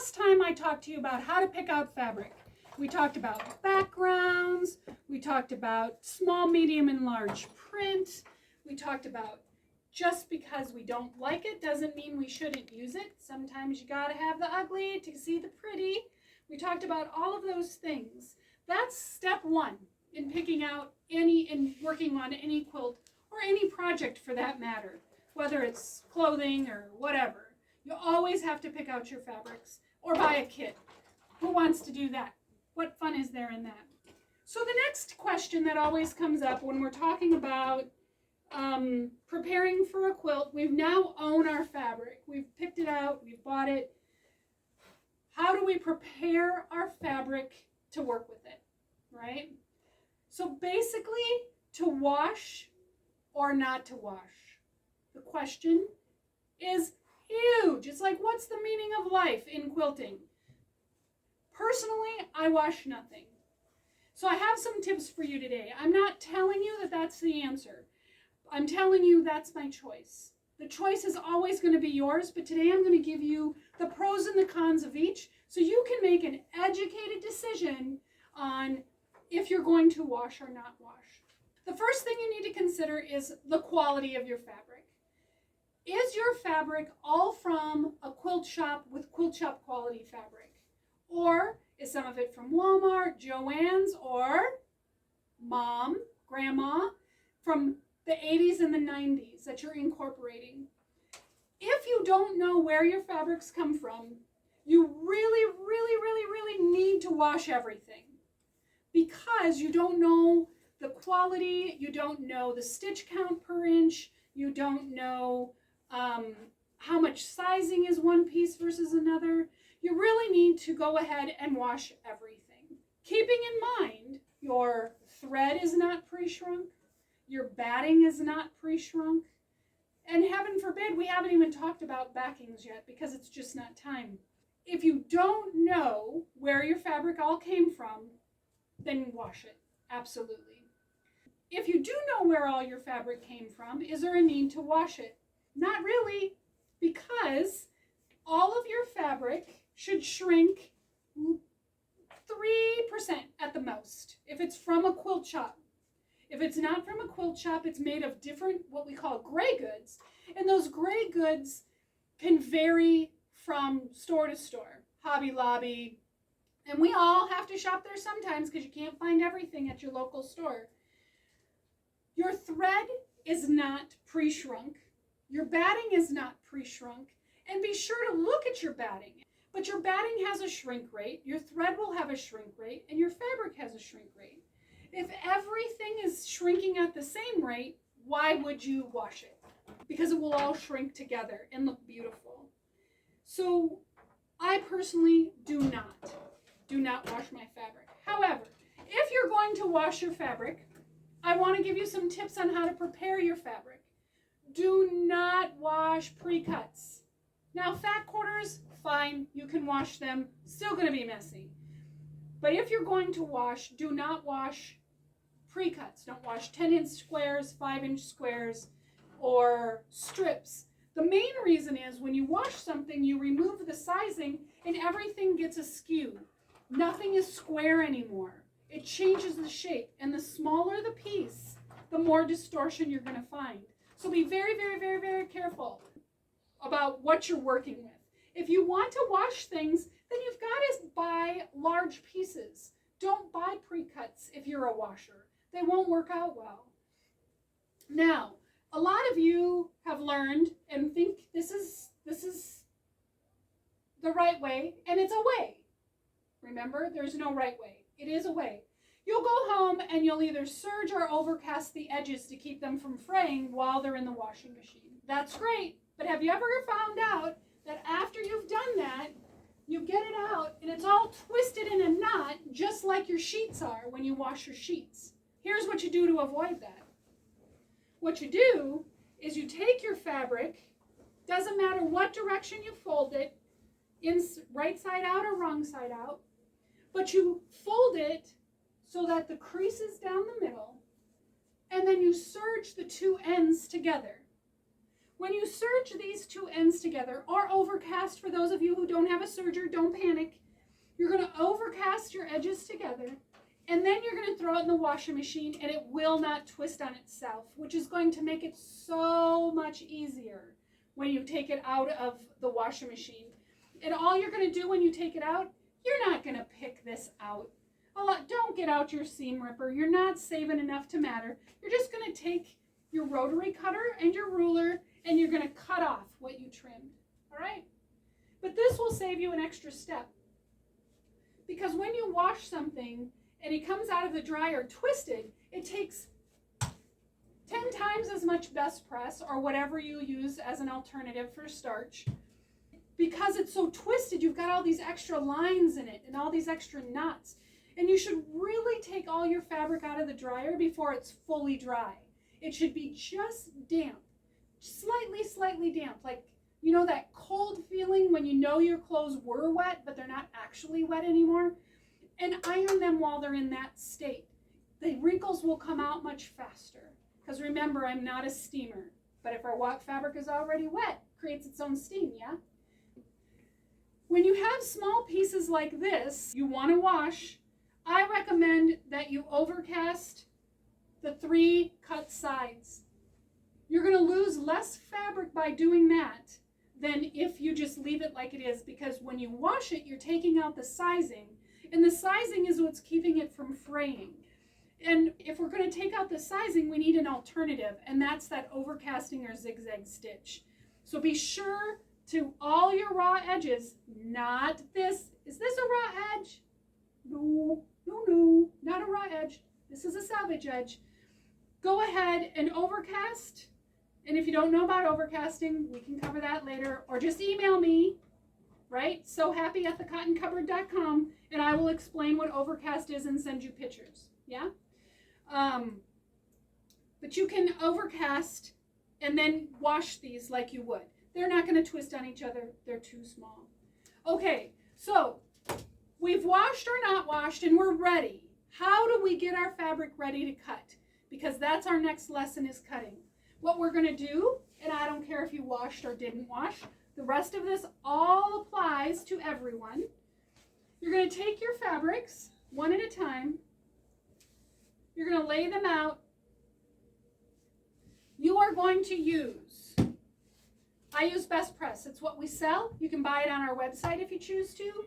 last time I talked to you about how to pick out fabric. We talked about backgrounds, we talked about small, medium, and large print, we talked about just because we don't like it doesn't mean we shouldn't use it. Sometimes you gotta have the ugly to see the pretty. We talked about all of those things. That's step one in picking out in working on any quilt or any project for that matter, whether it's clothing or whatever. You always have to pick out your fabrics or buy a kit. Who wants to do that? What fun is there in that? So the next question that always comes up when we're talking about preparing for a quilt, we've now owned our fabric. We've picked it out, we've bought it. How do we prepare our fabric to work with it, right? So basically, to wash or not to wash. The question is huge. It's like, what's the meaning of life in quilting? Personally, I wash nothing. So I have some tips for you today. I'm not telling you that that's the answer. I'm telling you that's my choice. The choice is always going to be yours, but today I'm going to give you the pros and the cons of each so you can make an educated decision on if you're going to wash or not wash. The first thing you need to consider is the quality of your fabric. Is your fabric all from a quilt shop with quilt shop quality fabric? Or is some of it from Walmart, Joann's, or mom, grandma, from the 80s and the 90s that you're incorporating? If you don't know where your fabrics come from, you really need to wash everything because you don't know the quality, you don't know the stitch count per inch, you don't know how much sizing is one piece versus another. You really need to go ahead and wash everything. Keeping in mind your thread is not pre-shrunk, your batting is not pre-shrunk, and heaven forbid, we haven't even talked about backings yet because it's just not time. If you don't know where your fabric all came from, then wash it, absolutely. If you do know where all your fabric came from, is there a need to wash it? Not really, because all of your fabric should shrink 3% at the most if it's from a quilt shop. If it's not from a quilt shop, it's made of different, what we call gray goods. And those gray goods can vary from store to store, Hobby Lobby. And we all have to shop there sometimes because you can't find everything at your local store. Your thread is not pre-shrunk. Your batting is not pre-shrunk. And be sure to look at your batting. But your batting has a shrink rate, your thread will have a shrink rate, and your fabric has a shrink rate. If everything is shrinking at the same rate, why would you wash it? Because it will all shrink together and look beautiful. So I personally do not wash my fabric. However, if you're going to wash your fabric, I want to give you some tips on how to prepare your fabric. Do not wash pre-cuts. Now, fat quarters, fine, you can wash them, still going to be messy. But if you're going to wash, do not wash pre-cuts. Don't wash 10-inch squares, 5-inch squares, or strips. The main reason is when you wash something, you remove the sizing and everything gets askew. Nothing is square anymore. It changes the shape, and the smaller the piece, the more distortion you're going to find. So be very careful about what you're working with. If you want to wash things, then you've got to buy large pieces. Don't buy pre-cuts if you're a washer. They won't work out well. Now, a lot of you have learned and think this is the right way, and it's a way. Remember, there's no right way. It is a way. You'll go home and you'll either serge or overcast the edges to keep them from fraying while they're in the washing machine. That's great, but have you ever found out that after you've done that, you get it out and it's all twisted in a knot just like your sheets are when you wash your sheets? Here's what you do to avoid that. What you do is you take your fabric, doesn't matter what direction you fold it, in right side out or wrong side out, but you fold it so that the crease is down the middle, and then you serge the two ends together. When you serge these two ends together, or overcast, for those of you who don't have a serger, don't panic. You're going to overcast your edges together, and then you're going to throw it in the washing machine, and it will not twist on itself, which is going to make it so much easier when you take it out of the washing machine. And all you're going to do when you take it out, you're not going to pick this out. Don't get out your seam ripper. You're not saving enough to matter. You're just going to take your rotary cutter and your ruler, and you're going to cut off what you trimmed. All right? But this will save you an extra step. Because when you wash something and it comes out of the dryer twisted, it takes 10 times as much best press, or whatever you use as an alternative for starch. Because it's so twisted, you've got all these extra lines in it and all these extra knots. And you should really take all your fabric out of the dryer before it's fully dry. It should be just damp, slightly damp. Like, you know that cold feeling when you know your clothes were wet, but they're not actually wet anymore? And iron them while they're in that state. The wrinkles will come out much faster. Because remember, I'm not a steamer. But if our fabric is already wet, it creates its own steam, yeah? When you have small pieces like this you want to wash, I recommend that you overcast the 3 cut sides. You're going to lose less fabric by doing that than if you just leave it like it is, because when you wash it, you're taking out the sizing, and the sizing is what's keeping it from fraying. And if we're going to take out the sizing, we need an alternative, and that's that overcasting or zigzag stitch. So be sure to all your raw edges, not this. Is this a raw edge? No, not a raw edge. This is a salvage edge. Go ahead and overcast. And if you don't know about overcasting, we can cover that later. Or just email me, right? sohappy@thecottoncupboard.com, and I will explain what overcast is and send you pictures. Yeah? But you can overcast and then wash these like you would. They're not going to twist on each other. They're too small. Okay, so we've washed or not washed, and we're ready. How do we get our fabric ready to cut? Because that's our next lesson, is cutting. What we're going to do, and I don't care if you washed or didn't wash, the rest of this all applies to everyone. You're going to take your fabrics one at a time. You're going to lay them out. You are going to use, I use Best Press. It's what we sell. You can buy it on our website if you choose to.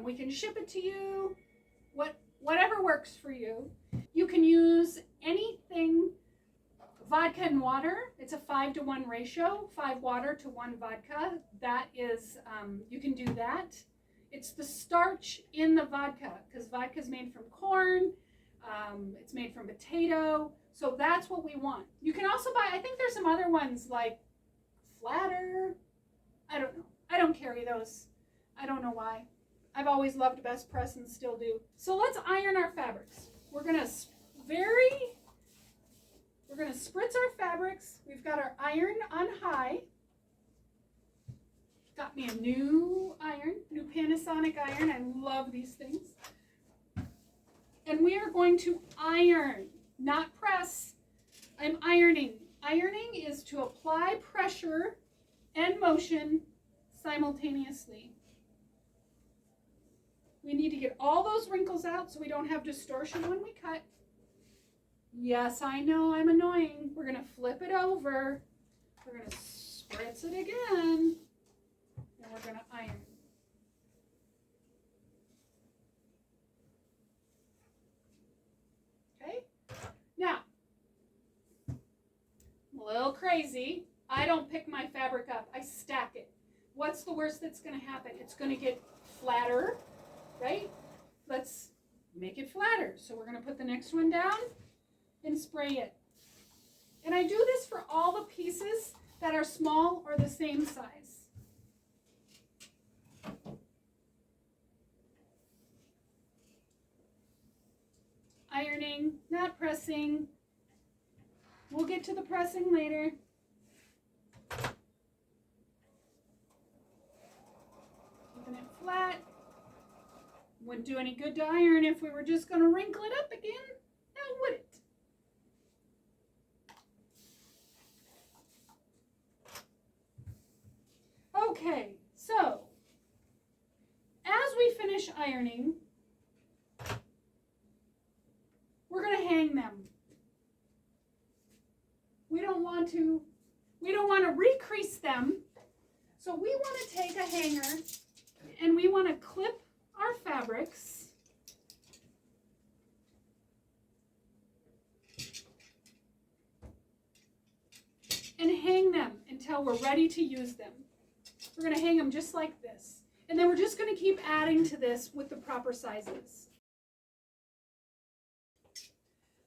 We can ship it to you, whatever works for you. You can use anything, vodka and water. It's a 5-to-1 ratio, 5 water to 1 vodka. That is, you can do that. It's the starch in the vodka, because vodka is made from corn. It's made from potato. So that's what we want. You can also buy, I think there's some other ones like Flatter. I don't know. I don't carry those. I don't know why. I've always loved Best Press and still do. So let's iron our fabrics. We're going to spritz our fabrics. We've got our iron on high. Got me a new iron, new Panasonic iron. I love these things. And we are going to iron, not press. I'm ironing. Ironing is to apply pressure and motion simultaneously. We need to get all those wrinkles out so we don't have distortion when we cut. Yes, I know I'm annoying. We're going to flip it over. We're going to spritz it again. And we're going to iron. Okay? Now, I'm a little crazy. I don't pick my fabric up. I stack it. What's the worst that's going to happen? It's going to get flatter, right? Let's make it flatter. So we're going to put the next one down and spray it. And I do this for all the pieces that are small or the same size. Ironing, not pressing. We'll get to the pressing later. Keeping it flat. Wouldn't do any good to iron if we were just going to wrinkle it up again. Now would it? Okay, so as we finish ironing, we're going to hang them. We don't want to recrease them. So we want to take a hanger and we want to clip our fabrics. And hang them until we're ready to use them. We're going to hang them just like this. And then we're just going to keep adding to this with the proper sizes.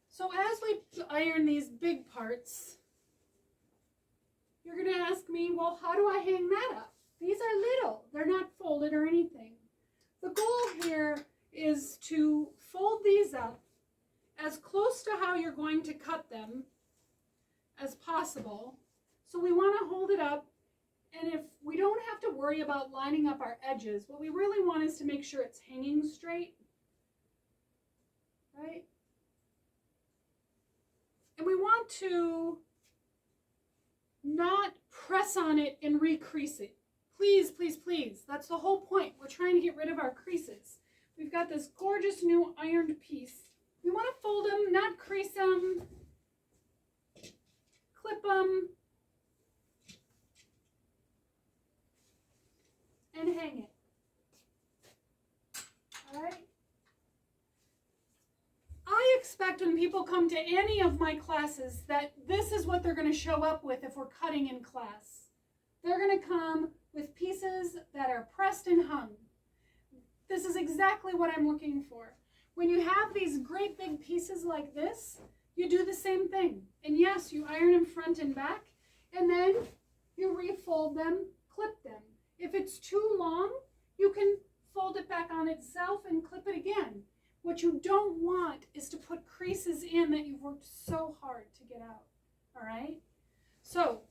So as we iron these big parts, you're going to ask me, well, how do I hang that up? These are little. They're not folded or anything. The goal here is to fold these up as close to how you're going to cut them as possible. So we want to hold it up, and if we don't have to worry about lining up our edges, what we really want is to make sure it's hanging straight, right? And we want to not press on it and recrease it. Please, please, please. That's the whole point. We're trying to get rid of our creases. We've got this gorgeous new ironed piece. We want to fold them, not crease them, clip them, and hang it. All right? I expect when people come to any of my classes that this is what they're going to show up with if we're cutting in class. They're going to come with pieces that are pressed and hung. This is exactly what I'm looking for. When you have these great big pieces like this, you do the same thing. And yes, you iron them front and back, and then you refold them, clip them. If it's too long, you can fold it back on itself and clip it again. What you don't want is to put creases in that you've worked so hard to get out, all right? So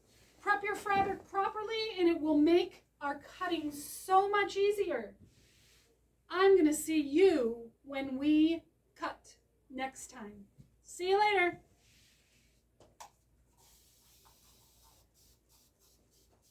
prep your fabric properly and it will make our cutting so much easier. I'm gonna see you when we cut next time. See you later.